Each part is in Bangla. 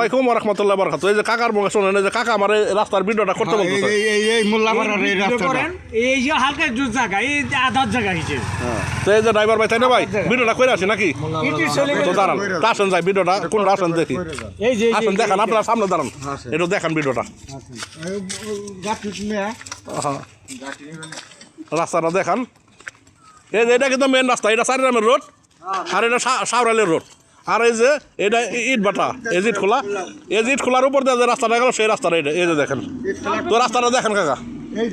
আলাইকুম ওয়া রাহমাতুল্লাহি ওয়া বারাকাতুহু। এই যে কাকার মুখে শুনেন, এই যে কাকা আমার এই রাস্তার ভিডিওটা করতে বলতেছে। এই মোল্লাপাড়ার এই রাস্তাটা এই যে হালকা জুজ জায়গা, এই আধার জায়গা হিসেবে। তো এই যে ড্রাইভার ভাই, তাই না ভাই, ভিডিওটা করে আসি নাকি? তো দাঁড়ান, আসেন যাই ভিডিওটা কোনটা আসেন দেখি। এই যে আসেন দেখান, আপনার সামনে দাঁড়ান, একটু দেখান ভিডিওটা। রাস্তাটা দেখান। এই যে এটা কিন্তু মেন রাস্তা, এটা চারিগ্রামের রোড, আর এটা সাউরালের রোড। আর এই যে এটা ইট বাটা, এই ইট খোলা, এই ইট খোলার উপর দিয়ে যে রাস্তাটা গেল সেই রাস্তাটা এটা। এই যে দেখেন, তো রাস্তাটা দেখেন কাকা।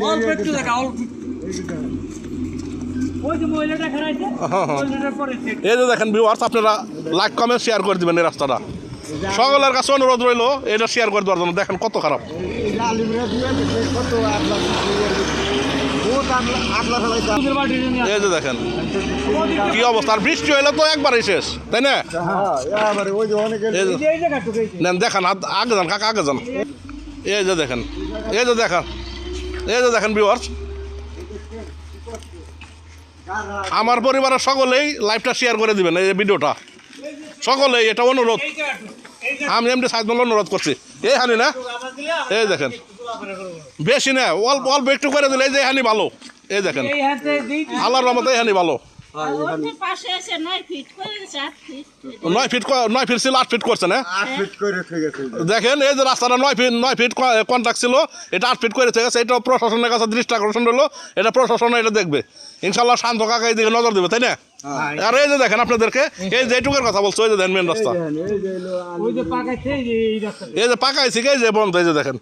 অল্প একটু জায়গা, অল্প ওই যে মহিলাটা খারাইছে, মহিলাটার পরে এই যে দেখেন ভিউয়ার্স, আপনারা লাইক কমেন্ট শেয়ার করে দিবেন এই রাস্তাটা। সকলের কাছে অনুরোধ রইল এটা শেয়ার করে দেওয়ার জন্য। দেখেন কত খারাপ। এই যে দেখেন কি অবস্থা, আর বৃষ্টি হইলে তো একবারই শেষ, তাই না? নেন দেখান, আগে যান কাকা, আগে যান। এই যে দেখেন, এই যে দেখেন, এই যে দেখেন ভিউয়ার্স, আমার পরিবারের সকলেই লাইভটা শেয়ার করে দিবেন এই ভিডিওটা, সকলেই, এটা অনুরোধ। আমি এমনি সাইদুল অনুরোধ করছি। এই হানি না, এই দেখেন বেশি না, অল্প অল্প একটু করে দিলে এই যে হানি ভালো। এই দেখেন আল্লাহর রহমতে এই হানি ভালো। 9 ফিট ছিল, 8 ফিট করছে না? দেখেন এই যে রাস্তাটা 9 ফিট কন্ট্রাক্ট ছিল, এটা 8 ফিট করে গেছে। এটা প্রশাসনের কাছে দৃষ্টি আকর্ষণ রইলো, এটা প্রশাসন এটা দেখবে ইনশাল্লাহ। শান্ত কাকা এই দিকে নজর দেবে, তাই না? আর এই যে দেখেন আপনাদেরকে এই যে এইটুকুর কথা বলছো, এই যে দেখেন মেন রাস্তা, এই যে পাকাইছি, এই যে বন্ধ, এই যে দেখেন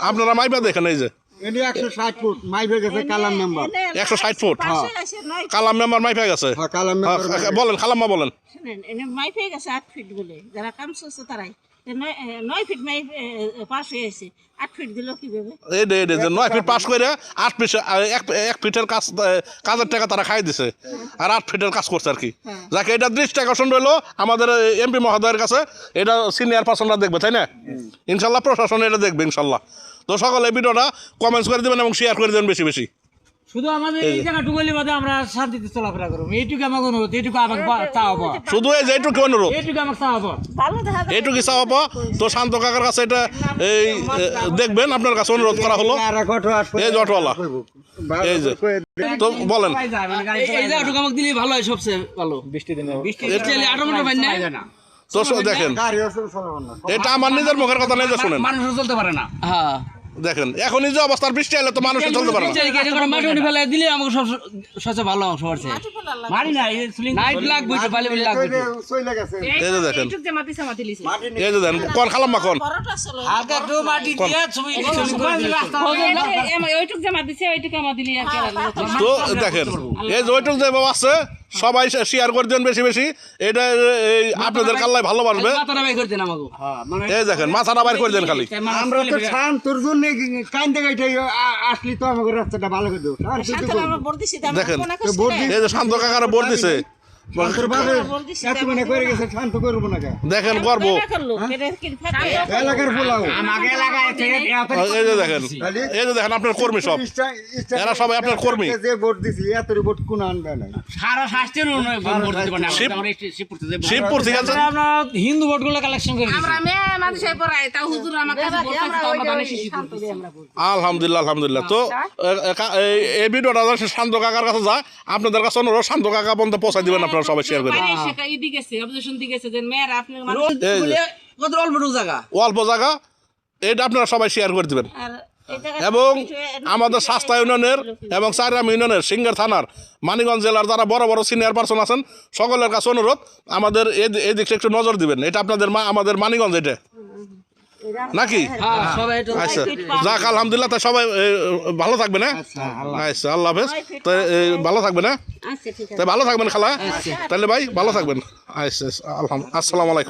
আপনারা মাইপা দেখেন, এই যে 160 ফুট মাইপে গেছে কালাম মেম্বার, 160 ফুট কালাম মেম্বার মাইপা গেছে। বলেন খালাম্মা বলেন। মাইপে গেছে 8 ফিট বলে, যারা কাম করছে তারাই 9 ফিট মাইপ পাস হয়ে আছে, 8 ফিট দিল কিভাবে? এই যে 9 ফিট পাস করে 8 ফিট, 1 ফিটের কাজের টাকা তারা খাই দিছে, আর 8 ফিটের কাজ করছে আর কি। যাকে এটা দৃষ্টি আকর্ষণ রইলো আমাদের এমপি মহোদয়ের কাছে, এটা সিনিয়র পার্সনরা দেখবে, তাই না? ইনশাল্লাহ প্রশাসন এটা দেখবে ইনশাল্লাহ। তো সকলে ভিডিওটা কমেন্টস করে দেবেন এবং শেয়ার করে দেবেন বেশি বেশি। শুধু আমাদের এই জায়গাটুকু বলি বাদে আমরা শান্তিতে চলাফেরা করব, এইটুকু আমাকে অনুরোধ, এইটুকু আমাকে চাওয়াবো, শুধু এই যে এইটুকু অনুরোধ, এইটুকু আমাকে চাওয়াবো, এইটুকু চাওয়াবো। তো শান্ত কাকার কাছে এটা এই দেখবেন, আপনার কাছে অনুরোধ করা হলো। এই যে অটোওয়ালা, এই যে তো বলেন এই জায়গাটুকু আমাকে দিলে ভালো হয়, সবচেয়ে ভালো। বৃষ্টি দিনে না তো দেখেন, এটা আমার নিজের মুখের কথা নেই যে শুনেন, মানুষ চলতে পারে না। হ্যাঁ দেখেন এখনই যে অবস্থার বৃষ্টি এলে তো মানুষ চলতে পারে না। দিলে আমাকে সবচেয়ে ভালো অংশ হচ্ছে মারি না, নাইট লাগবে, বালি লাগবে। এই যে দেখেন, এই যে দেখেন কোন খালাম্মা কোন হালকা একটু মাটি দিয়ে ছবি ওইটুক জমা দিছে, ওইটুক আমার দিলি আর তো দেখেন এই যে ওইটুক যে আছে সবাই শেয়ার করে দেন বেশি বেশি। এটা এই আপনাদের কাল্লাই ভালোবাসবে। এই দেখেন মাথাটা বাইর করে দেন খালি। আমরা তো শান্তর জন্য কাইন্দে গাইতে আসলি তো আমাদের রাস্তাটা ভালো করে দেব। দেখেন এই যে শান্ত কাকারা বোর দিছে, দেখেন গর্ব। এই যে দেখেন, এই যে দেখেন আপনার কর্মী সব, এরা সবাই আপনার কর্মী। শিবপুর ঠিক আছে, হিন্দু ভোট গুলো কালেকশন করে আলহামদুলিল্লাহ আলহামদুলিল্লাহ। তো এই ভিডিওটা শান্ত কাকার কাছে যায়, আপনাদের কাছে অনুরোধ শান্ত কাকা পর্যন্ত পৌঁছাই দিবেন, আপনারা সবাই শেয়ার করেন। অল্প জায়গা এটা আপনারা সবাই শেয়ার করে দিবেন। এবং আমাদের শাস্তা ইউনিয়নের এবং চারগ্রাম ইউনিয়নের সিঙ্গার থানার মানিকগঞ্জ জেলার যারা বড় বড় সিনিয়র পার্সন আছেন সকলের কাছে অনুরোধ আমাদের এই দিকটা একটু নজর দিবেন। এটা আপনাদের আমাদের মানিকগঞ্জ এটা নাকি? আচ্ছা যাক আলহামদুলিল্লাহ, তাই সবাই ভালো থাকবেন। হ্যাঁ আচ্ছা আল্লাহ হাফেজ। তো ভালো থাকবেন, হ্যাঁ তাই ভালো থাকবেন খালা, তাহলে ভাই ভালো থাকবেন। আচ্ছা আসসালামু আলাইকুম।